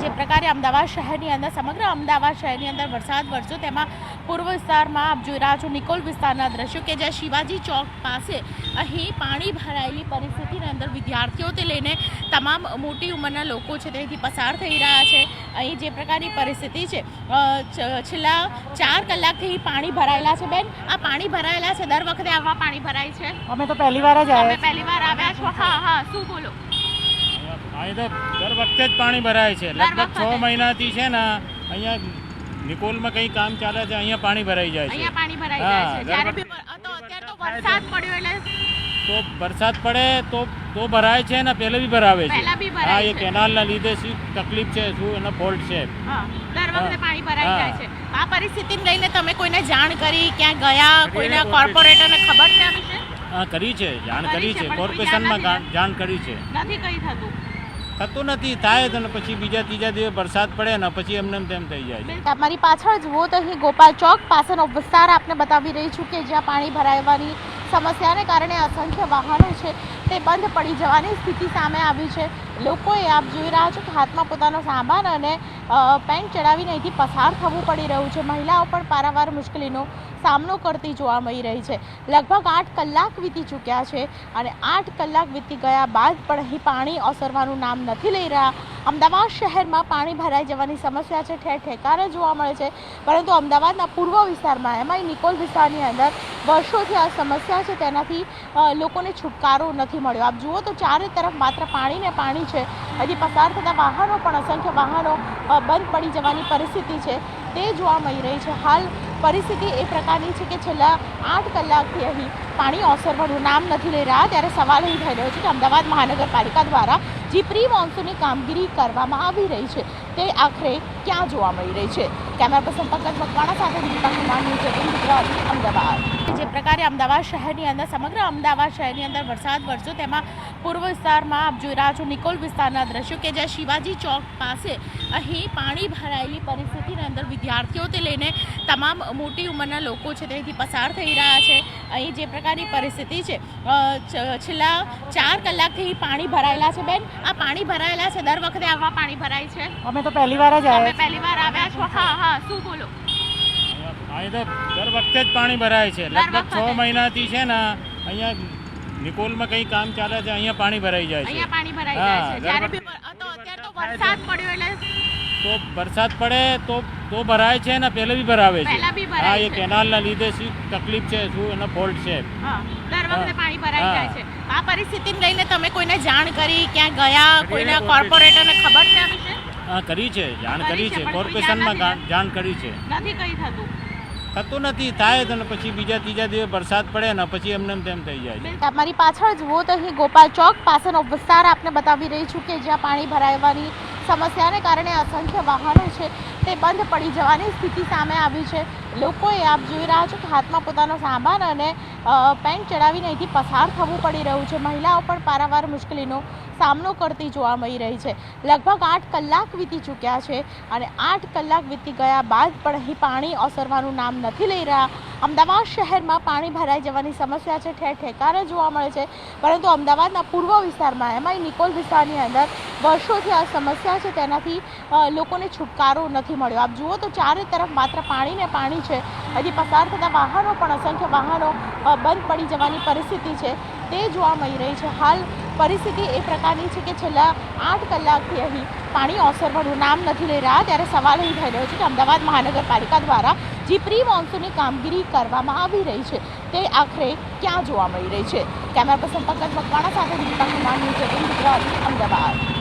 જે પ્રકારે અમદાવાદ શહેરની અંદર સમગ્ર અમદાવાદ શહેરની અંદર વરસાદ વરસ્યો તેમાં પૂર્વ વિસ્તારમાં આપ જોઈ રહ્યા છો નિકોલ વિસ્તારના દ્રશ્યો કે જ્યાં શિવાજી ચોક પાસે અહીં પાણી ભરાયેલી પરિસ્થિતિની અંદર વિદ્યાર્થીઓથી લઈને તમામ મોટી ઉંમરના લોકો છે ત્યાંથી પસાર થઈ રહ્યા છે। અહીં જે પ્રકારની પરિસ્થિતિ છે છેલ્લા 4 કલાકથી પાણી ભરાયેલા છે। બેન, આ પાણી ભરાયેલા છે, દર વખતે આવા પાણી ભરાય છે? અમે તો પહેલી વાર જ આવ્યા। પહેલી વાર આવ્યા છો? હા હા, શું બોલો? અહીં તો દર વખતે જ પાણી ભરાય છે। લગભગ 6 મહિનાથી છે ને અહીંયા નિકોલમાં કંઈ કામ ચાલે છે, અહીંયા પાણી ભરાઈ જાય છે। અહીંયા પાણી ભરાઈ જાય છે જ્યારે બી તો અત્યારે તો વરસાદ પડ્યો એટલે તો વરસાદ પડે તો ભરાય છે ને પહેલે બી ભરાવે છે। પહેલા બી હા, ભરાય એ છે। કેનાલના લીધે શું તકલીફ છે, શું એનો ફોલ્ટ છે? હા, દર વખતે પાણી ભરાઈ જાય છે। આ પરિસ્થિતિને લઈને તમે કોઈને જાણ કરી, ક્યાં ગયા, કોઈને કોર્પોરેટરને ખબર છે આ વિશે? હા, કરી છે, જાણ કરી છે, પણ કોઈ કોર્પોરેશનમાં ધ્યાન જાણ કરી છે। નથી કઈ થતું નથી, થાય તો પછી બીજા ત્રીજા દિવસે વરસાદ પડે ને પછી એમને તેમ થઈ જાય છે। તમારી પાછળ જુઓ તો અહીં ગોપાલ ચોક પાસેનો વિસ્તાર આપને બતાવી રહી છું કે જ્યાં પાણી ભરાવાની સમસ્યાને કારણે અસંખ્ય વાહનો છે તે બંધ પડી જવાની સ્થિતિ સામે આવી છે। લોકોએ આપ જોઈ રહ્યા છો કે હાથમાં પોતાનો સામાન અને પેન્ટ ચડાવીને અહીંથી પસાર થવું પડી રહ્યું છે। મહિલાઓ પણ પારાવાર મુશ્કેલીનો સામનો કરતી જોવા મળી રહી છે। લગભગ 8 કલાક વીતી ચૂક્યા છે અને 8 કલાક વીતી ગયા બાદ પણ અહીં પાણી ઓસરવાનું નામ નથી લઈ રહ્યા। અમદાવાદ શહેરમાં પાણી ભરાઈ જવાની સમસ્યા છે ઠેર ઠેકાણે જોવા મળે છે, પરંતુ અમદાવાદના પૂર્વ વિસ્તારમાં એમાંય નિકોલ વિસ્તારની અંદર વર્ષોથી આ સમસ્યા છે તેનાથી લોકોને છુટકારો નથી મળ્યો। આપ જુઓ તો ચારે તરફ માત્ર પાણી ને પાણી છે। હજી પસાર થતા વાહનો પણ અસંખ્ય વાહનો બંધ પડી જવાની પરિસ્થિતિ છે તે જોવા મળી રહી છે। હાલ પરિસ્થિતિ એ પ્રકારની છે કે છેલ્લા 8 કલાકથી અહીં પાણી ઓસરવાનું નામ નથી લઈ રહ્યા। ત્યારે સવાલ અહીં થઈ રહ્યો છે કે અમદાવાદ મહાનગરપાલિકા દ્વારા જે પ્રી મોન્સૂનની કામગીરી કરવામાં આવી રહી છે તે આખરે ક્યાં જોવા મળી રહી છે? કેમેરા પર્સન પંકજ મકવાણા સાથે દીપક કુમાર, ન્યૂઝ 18 ગુજરાત, અમદાવાદ। જે પ્રકારે અમદાવાદ શહેરની અંદર સમગ્ર અમદાવાદ શહેરની અંદર વરસાદ વરસ્યો તેમાં પૂર્વ વિસ્તારમાં આપ જોઈ રહ્યા છો નિકોલ વિસ્તારના દ્રશ્યો કે જ્યાં શિવાજી ચોક પાસે અહીં પાણી ભરાયેલી પરિસ્થિતિની અંદર વિદ્યાર્થીઓથી લઈને તમામ મોટી ઉંમરના લોકો છે ત્યાંથી પસાર થઈ રહ્યા છે। અહીં જે પ્રકારની પરિસ્થિતિ છે છેલ્લા 4 કલાકથી પાણી ભરાયેલા છે। બેન, આ પાણી ભરાયેલા છે, દર વખતે આવા પાણી ભરાય છે? અમે તો પહેલી વાર જ આવ્યા। પહેલી વાર આવ્યા છો? હા હા, શું બોલો? અહીં તો દર વખતે જ પાણી ભરાય છે। લગભગ 6 મહિનાથી છે ને અહીંયા નિકોલમાં કંઈ કામ ચાલે છે, અહીંયા પાણી ભરાઈ જાય છે। અહીંયા પાણી ભરાઈ જાય છે જ્યારે બી તો અત્યારે તો વરસાદ પડ્યો એટલે તો વરસાદ પડે તો ભરાય છે ને પહેલે બી ભરાવે છે। પહેલા બી હા, ભરાય એ છે। કેનાલના લીધે શું તકલીફ છે, શું એનો ફોલ્ટ છે? હા, દર વખતે પાણી ભરાઈ જાય છે। આ પરિસ્થિતિને લઈને તમે કોઈને જાણ કરી, ક્યાં ગયા, કોઈને કોર્પોરેટરને ખબર છે આ વિશે? હા, કરી છે, જાણ કરી છે, પણ કોઈ કોર્પોરેશનમાં ધ્યાન જાણ કરી છે। નથી કઈ થતું નથી, થાય તો પછી બીજા ત્રીજા દિવસે વરસાદ પડે ને પછી એમને તેમ થઈ જાય છે। તમારી પાછળ જુઓ તો અહીં ગોપાલ ચોક પાસેનો વિસ્તાર આપને બતાવી રહી છું કે જ્યાં પાણી ભરાવાની સમસ્યાને કારણે અસંખ્ય વાહનો છે તે બંધ પડી જવાની સ્થિતિ સામે આવી છે। લોકોએ આપ જોઈ રહ્યા છો કે હાથમાં પોતાનો સામાન અને પેન્ટ ચડાવીને અહીંથી પસાર થવું પડી રહ્યું છે। મહિલાઓ પણ પારાવાર મુશ્કેલીનો સામનો કરતી જોવા મળી રહી છે। લગભગ 8 કલાક વીતી ચૂક્યા છે અને 8 કલાક વીતી ગયા બાદ પણ અહીં પાણી ઓસરવાનું નામ નથી લઈ રહ્યા। અમદાવાદ શહેરમાં પાણી ભરાઈ જવાની સમસ્યા છે ઠેર ઠેકાણે જોવા મળે છે, પરંતુ અમદાવાદના પૂર્વ વિસ્તારમાં એમાંય નિકોલ વિસ્તારની અંદર વર્ષોથી આ સમસ્યા છે તેનાથી લોકોને છુટકારો નથી મળ્યો। આપ જુઓ તો ચારે તરફ માત્ર પાણી ને પાણી છે। હજી પસાર થતા વાહનો પણ અસંખ્ય વાહનો બંધ પડી જવાની પરિસ્થિતિ છે તે જોવા મળી રહી છે। હાલ પરિસ્થિતિ એ પ્રકારની છે કે છેલ્લા 8 કલાકથી અહીં પાણી ઓસરવાનું નામ નથી લઈ રહ્યા। ત્યારે સવાલ અહીં થઈ રહ્યો છે કે અમદાવાદ મહાનગરપાલિકા દ્વારા જે પ્રી મોન્સૂનની કામગીરી કરવામાં આવી રહી છે તે આખરે ક્યાં જોવા મળી રહી છે? કેમેરા પર્સન પંકજ મકવાણા સાથે દીપક કુમાર, ન્યૂઝ 18 ગુજરાત, અમદાવાદ।